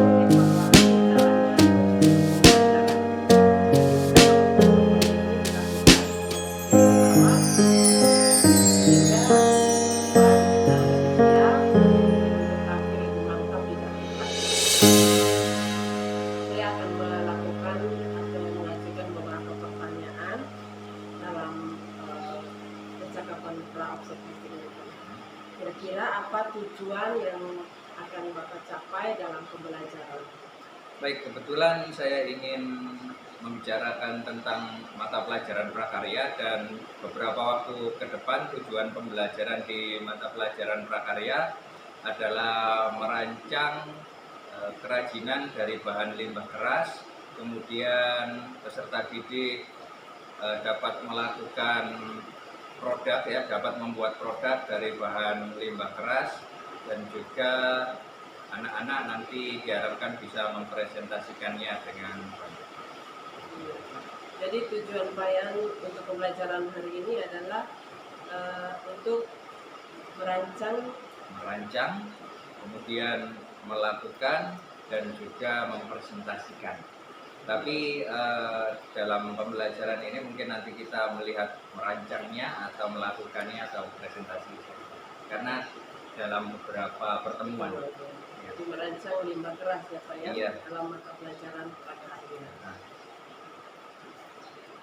mengevaluasi caranya pembelajaran. Dalam pertemuan ini dilakukan yang pertama sehingga siswa bisa lebih siap untuk tampil lebih mantap di dalam kelas. Saya akan melakukan atau mengajukan beberapa pertanyaan dalam percakapan pra-observasi ini. Kira-kira apa tujuan yang akan Bapak capai dalam pembelajaran? Baik, kebetulan saya ingin membicarakan tentang mata pelajaran prakarya dan beberapa waktu ke depan tujuan pembelajaran di mata pelajaran prakarya adalah merancang kerajinan dari bahan limbah keras, kemudian peserta didik dapat melakukan produk dapat membuat produk dari bahan limbah keras, dan juga anak-anak nanti diharapkan bisa mempresentasikannya dengan baik. Jadi tujuan Bayan untuk pembelajaran hari ini adalah untuk merancang, kemudian melakukan dan juga mempresentasikan. Tapi dalam pembelajaran ini mungkin nanti kita melihat merancangnya atau melakukannya atau presentasi, karena dalam beberapa pertemuan. Jadi merancang limbah keras ya Pak ya, Iya. dalam mata pelajaran prakarya.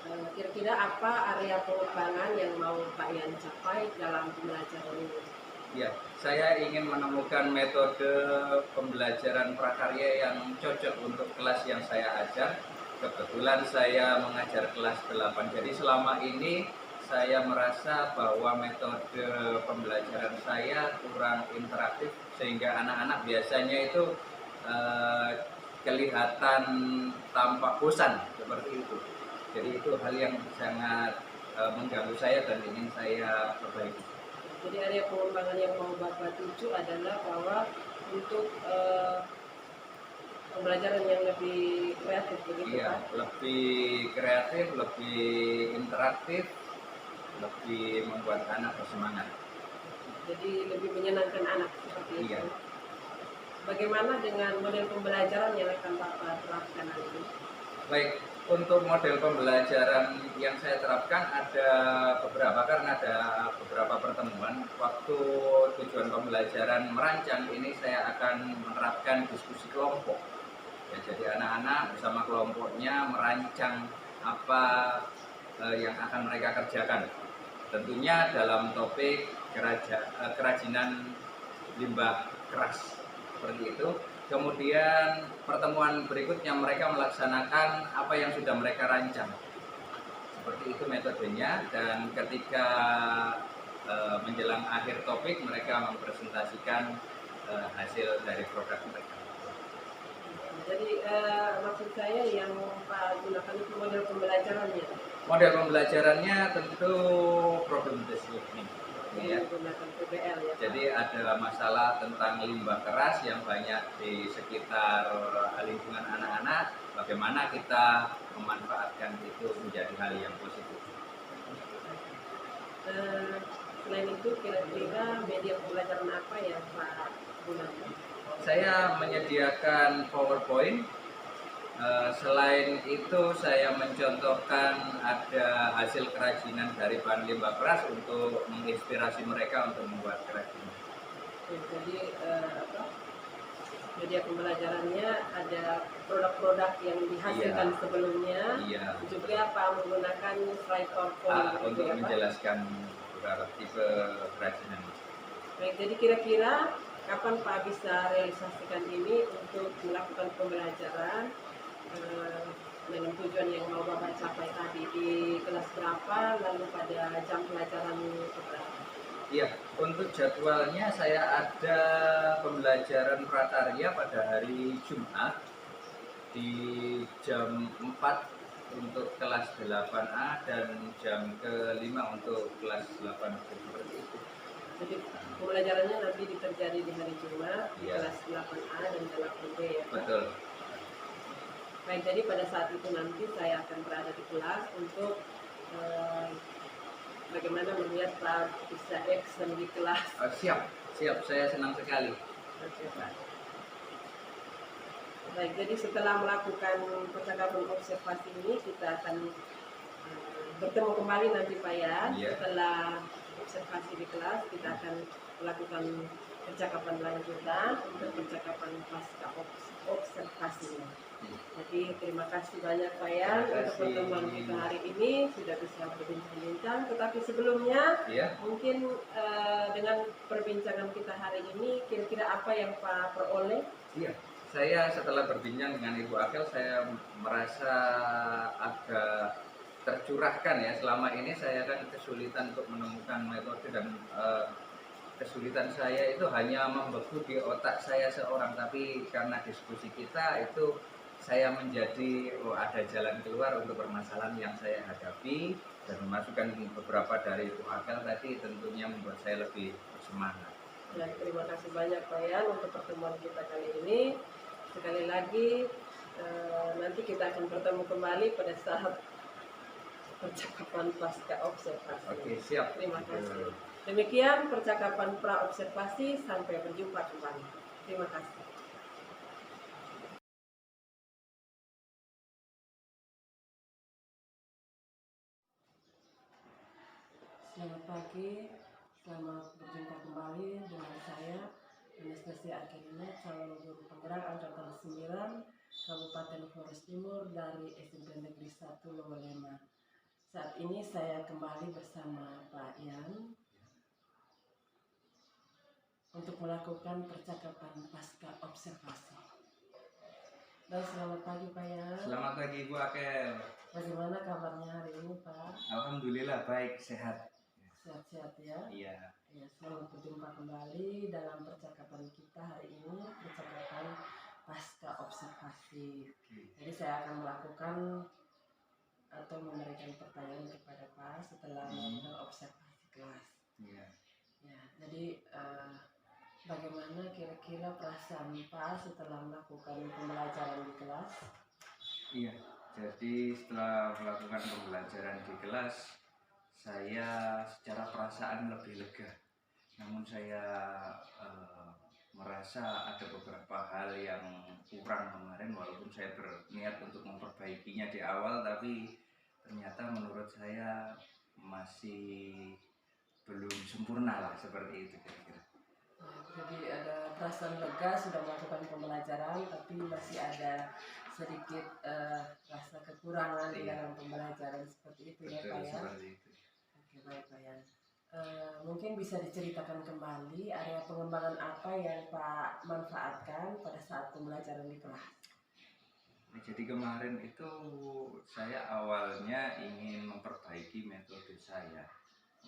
Kira-kira apa area pengembangan yang mau Pak Yan capai dalam pembelajaran ini? Ya, saya ingin menemukan metode pembelajaran prakarya yang cocok untuk kelas yang saya ajar. Kebetulan saya mengajar kelas 8, jadi selama ini saya merasa bahwa metode pembelajaran saya kurang interaktif, sehingga anak-anak biasanya itu kelihatan tampak bosan seperti itu. Jadi itu hal yang sangat mengganggu saya dan ingin saya perbaiki. Jadi area pengembangan yang mau Bapak tuju adalah bahwa untuk pembelajaran yang lebih kreatif begitu Iya, Pak? lebih kreatif, lebih interaktif, lebih membuat anak bersemangat. Jadi lebih menyenangkan anak seperti itu. Iya. Bagaimana dengan model pembelajaran yang akan Bapak terapkan nanti? Baik, untuk model pembelajaran yang saya terapkan ada beberapa, karena ada beberapa pertemuan. Waktu tujuan pembelajaran merancang ini saya akan menerapkan diskusi kelompok. Ya, jadi anak-anak bersama kelompoknya merancang apa yang akan mereka kerjakan. Tentunya dalam topik kerajinan limbah keras, seperti itu. Kemudian pertemuan berikutnya mereka melaksanakan apa yang sudah mereka rancang. Seperti itu metodenya, dan ketika menjelang akhir topik mereka mempresentasikan hasil dari produk mereka. Jadi maksud saya yang Pak gunakan itu model pembelajarannya. Model pembelajarannya tentu problem based learning. Ya. Menggunakan PBL ya. Jadi ada masalah tentang limbah keras yang banyak di sekitar lingkungan anak-anak. Bagaimana kita memanfaatkan itu menjadi hal yang positif. Selain itu kira-kira media pembelajaran apa yang Pak gunakan? Saya menyediakan PowerPoint. Selain itu saya mencontohkan ada hasil kerajinan dari bahan limbah keras untuk menginspirasi mereka untuk membuat kerajinan. Jadi media pembelajarannya ada produk-produk yang dihasilkan sebelumnya. Iya. Juga Pak menggunakan slide PowerPoint untuk ya, menjelaskan beberapa tipe kerajinan. Baik, jadi kira-kira kapan Pak bisa realisasikan ini untuk melakukan pembelajaran dengan tujuan yang mau Bapak capai tadi, di kelas berapa, lalu pada jam pelajaran berapa? Iya, untuk jadwalnya saya ada pembelajaran prakarya pada hari Jumat di jam 4 untuk kelas 8A dan jam ke-5 untuk kelas 8B, seperti itu. Jadi pembelajarannya nanti terjadi di hari Jumat di Iya. kelas 8A dan 8B ya Pak? Betul. Baik, jadi pada saat itu nanti saya akan berada di kelas untuk bagaimana melihat Pak bisa action di kelas. Siap, saya senang sekali. Oke, Pak. Baik, jadi setelah melakukan percakapan observasi ini, kita akan bertemu kembali nanti Pak Yan. Iya. Setelah observasi di kelas, kita akan melakukan percakapan lanjutan untuk percakapan pasca observasinya. Jadi terima kasih banyak Pak Yan untuk pertemuan kita hari ini, sudah bisa berbincang-bincang. Tetapi sebelumnya, mungkin dengan perbincangan kita hari ini, kira-kira apa yang Pak peroleh? Iya, saya setelah berbincang dengan Ibu Akel, saya merasa agak tercurahkan ya. Selama ini saya kan kesulitan untuk menemukan metode, dan kesulitan saya itu hanya membeku di otak saya seorang, tapi karena diskusi kita itu saya menjadi ada jalan keluar untuk permasalahan yang saya hadapi, dan memasukkan beberapa dari Ibu Akel tadi tentunya membuat saya lebih bersemangat. Ya, terima kasih banyak Pak Yan untuk pertemuan kita kali ini. Sekali lagi nanti kita akan bertemu kembali pada saat percakapan pasca observasi. Oke, siap. Terima kasih. Demikian percakapan pra observasi, sampai berjumpa kembali. Terima kasih. Selamat pagi, selamat berjumpa kembali dengan saya, Anastasia Akelina, calon guru penggerak angkatan 9 Kabupaten Flores Timur dari SMP Negeri 1 Lowolema. Saat ini saya kembali bersama Pak Yan untuk melakukan percakapan pasca observasi. Dan selamat pagi Pak Yan. Selamat pagi Ibu Akel. Bagaimana kabarnya hari ini Pak? Alhamdulillah baik, sehat. Sehat-sehat ya? Iya. Ya, selamat berjumpa kembali dalam percakapan kita hari ini, percakapan pasca observasi. Jadi saya akan melakukan atau memberikan pertanyaan kepada Pak setelah melakukan observasi kelas. Iya. Ya, jadi bagaimana kira-kira perasaan Pak setelah melakukan pembelajaran di kelas? Iya, jadi setelah melakukan pembelajaran di kelas, saya secara perasaan lebih lega. Namun saya merasa ada beberapa hal yang kurang kemarin, walaupun saya berniat untuk memperbaikinya di awal, tapi ternyata menurut saya masih belum sempurna lah, seperti itu kira-kira. Jadi ada perasaan lega sudah melakukan pembelajaran, tapi masih ada sedikit rasa kekurangan di dalam pembelajaran, seperti itu. Betul, ya Pak Yan? Oke, baik Pak Yan. Mungkin bisa diceritakan kembali area pengembangan apa yang Pak manfaatkan pada saat pembelajaran di kelas? Jadi kemarin itu saya awalnya ingin memperbaiki metode saya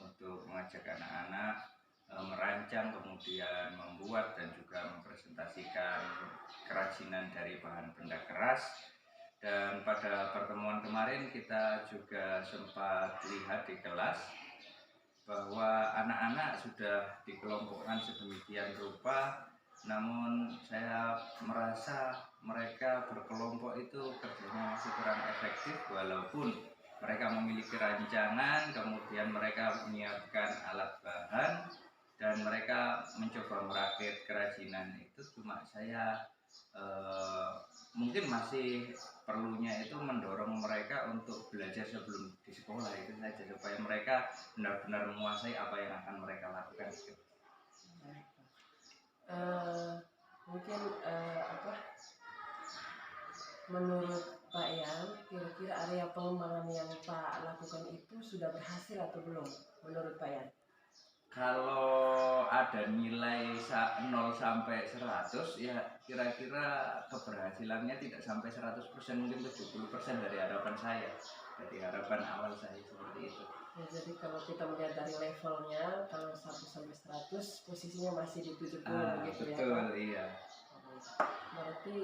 untuk mengajak anak-anak merancang, kemudian membuat dan juga mempresentasikan kerajinan dari bahan benda keras. Dan pada pertemuan kemarin kita juga sempat lihat di kelas bahwa anak-anak sudah dikelompokkan sedemikian rupa, namun saya merasa mereka berkelompok itu kerjanya masih kurang efektif, walaupun mereka memiliki rancangan, kemudian mereka menyiapkan alat bahan, dan mereka mencoba merakit kerajinan itu. Cuma saya mungkin masih perlunya itu mendorong mereka untuk belajar sebelum di sekolah itu saja, supaya mereka benar-benar menguasai apa yang akan mereka lakukan. Mungkin menurut Pak Yan, kira-kira area pengembangan yang Pak lakukan itu sudah berhasil atau belum menurut Pak Yan? Kalau ada nilai 0 sampai 100, ya kira-kira keberhasilannya tidak sampai 100%, mungkin 70% dari harapan saya, dari harapan awal saya, seperti itu. Ya, jadi kalau kita melihat dari levelnya, kalau 1 sampai 100 posisinya masih di 70 begitu betul, ya Pak? Iya. Berarti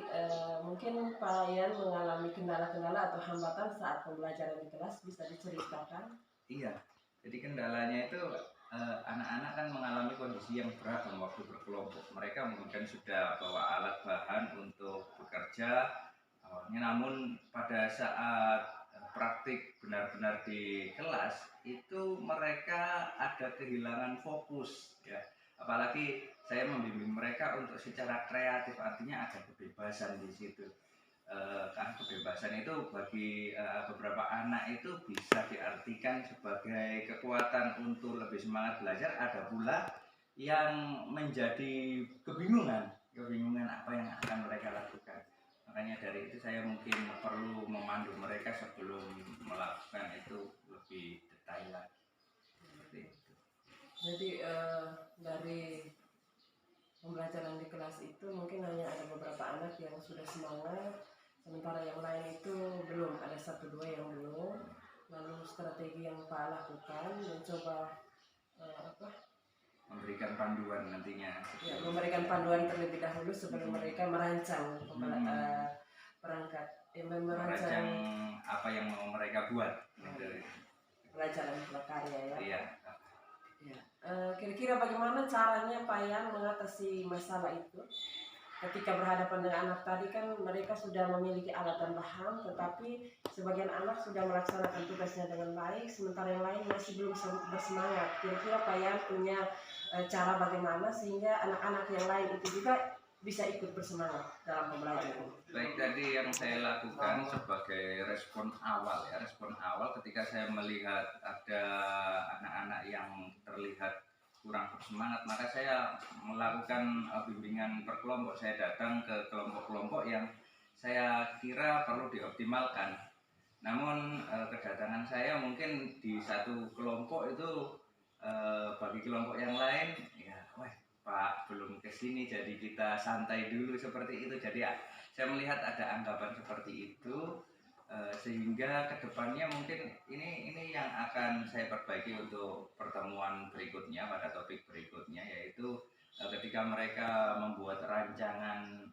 mungkin Pak Yan mengalami kendala-kendala atau hambatan saat pembelajaran di kelas, bisa diceritakan? Iya, jadi kendalanya itu anak-anak kan mengalami kondisi yang beragam waktu berkelompok. Mereka mungkin sudah bawa alat bahan untuk bekerja awalnya, namun pada saat praktik benar-benar di kelas itu mereka ada kehilangan fokus ya. Apalagi saya membimbing mereka untuk secara kreatif, artinya ada kebebasan di situ. Kan kebebasan itu bagi beberapa anak itu bisa diartikan sebagai kekuatan untuk lebih semangat belajar. Ada pula yang menjadi kebingungan apa yang akan mereka lakukan. Makanya dari itu saya mungkin perlu memandu mereka sebelum melakukan itu lebih detail lagi. Seperti itu. Jadi dari pembelajaran di kelas itu mungkin hanya ada beberapa anak yang sudah semangat, sementara yang lain itu belum, ada 1-2 yang belum. Lalu strategi yang Pak lakukan mencoba Memberikan panduan nantinya. Ya, memberikan panduan terlebih dahulu sebelum mereka merancang perangkat, Merancang apa yang mau mereka buat dari pelajaran prakarya ya. Iya. Ya. Kira-kira bagaimana caranya Pak Yan mengatasi masalah itu? Ketika berhadapan dengan anak tadi kan mereka sudah memiliki alat dan paham, tetapi sebagian anak sudah melaksanakan tugasnya dengan baik, sementara yang lain masih belum bersemangat. Kira-kira Pak Yan punya cara bagaimana sehingga anak-anak yang lain itu juga bisa ikut bersemangat dalam pembelajaran? Baik, tadi yang saya lakukan sebagai respon awal ketika saya melihat ada anak-anak yang terlihat kurang bersemangat, maka saya melakukan bimbingan per kelompok. Saya datang ke kelompok-kelompok yang saya kira perlu dioptimalkan. Namun kedatangan saya mungkin di satu kelompok itu bagi kelompok yang lain, ya, wah Pak belum kesini, jadi kita santai dulu seperti itu. Jadi ya, saya melihat ada anggapan seperti itu. Sehingga kedepannya mungkin ini yang akan saya perbaiki untuk pertemuan berikutnya pada topik berikutnya, yaitu ketika mereka membuat rancangan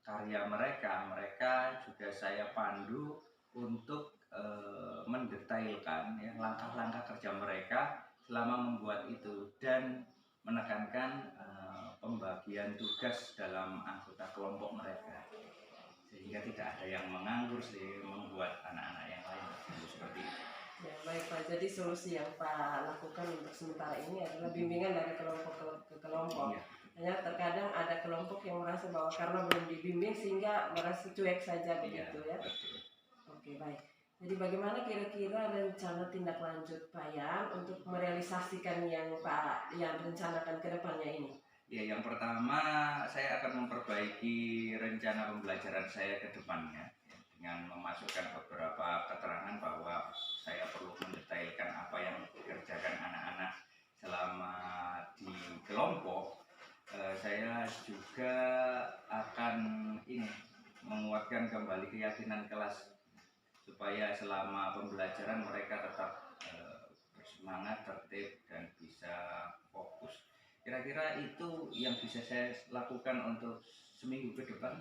karya mereka juga saya pandu untuk mendetailkan ya langkah-langkah kerja mereka selama membuat itu dan menekankan pembagian tugas dalam anggota kelompok mereka, sehingga tidak ada yang menganggur sih membuat anak-anak yang lain seperti itu. Ya, baik Pak. Jadi solusi yang Pak lakukan untuk sementara ini adalah bimbingan dari kelompok ke kelompok. Iya. Hanya terkadang ada kelompok yang merasa bahwa karena belum dibimbing sehingga merasa cuek saja begitu ya. Betul. Oke, baik. Jadi bagaimana kira-kira rencana tindak lanjut Pak Yan untuk merealisasikan yang Pak Yan rencanakan ke depannya ini? Ya, yang pertama saya akan memperbaiki rencana pembelajaran saya ke depannya ya, dengan memasukkan beberapa keterangan bahwa saya perlu mendetailkan apa yang dikerjakan anak-anak selama di kelompok. Saya juga akan menguatkan kembali keyakinan kelas supaya selama pembelajaran mereka tetap bersemangat, tertib, dan bisa fokus. Kira-kira itu yang bisa saya lakukan untuk seminggu ke depan.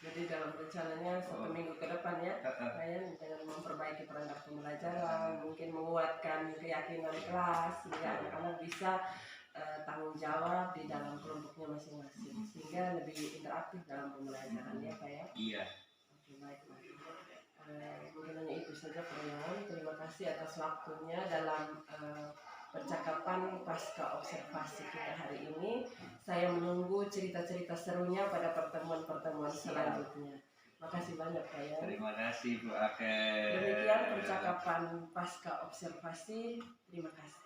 Jadi dalam rencananya 1 minggu ke depan ya, kalian dengan memperbaiki perangkat pembelajaran, mungkin menguatkan keyakinan kelas sehingga anak-anak bisa tanggung jawab di dalam kelompoknya masing-masing, sehingga lebih interaktif dalam pembelajaran ya Pak ya. Iya. Oke, baik Pak. Mungkin hanya itu saja Pak Yan. Terima kasih atas waktunya dalam percakapan pasca observasi kita hari ini. Saya menunggu cerita-cerita serunya pada pertemuan-pertemuan selanjutnya. Makasih banyak Pak Yan. Terima kasih Bu Ake. Demikian percakapan pasca observasi. Terima kasih.